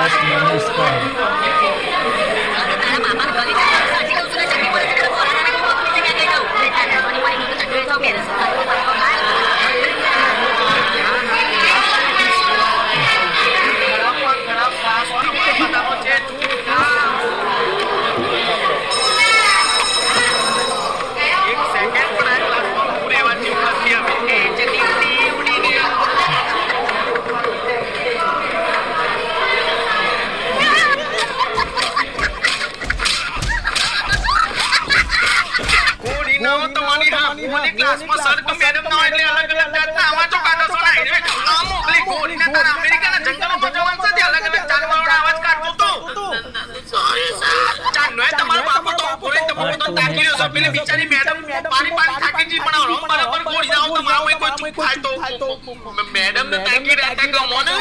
Class નમસ્કાર. ક્લાસમાં sir કે મેડમ ના એટલે અલગ અલગ જાતના આવા તો કાઢો છો ના એટલે આમ ઓલી ગોળીને તાર અમેરિકાના જંગલોમાં જવાનું છે અલગ અલગ જાનવરોનો અવાજ કાઢતો તો સોરી સર ચાનો તમારો બાપુ તો બોલે તો તાકી રહ્યો છે પેલી બિચારી મેડમ પાણી થાકી જી પણ રોમ બરાબર ગોળી જાવ તો મારો કોઈ થાય તો મેડમ ને તાકી રહેતા કે મોને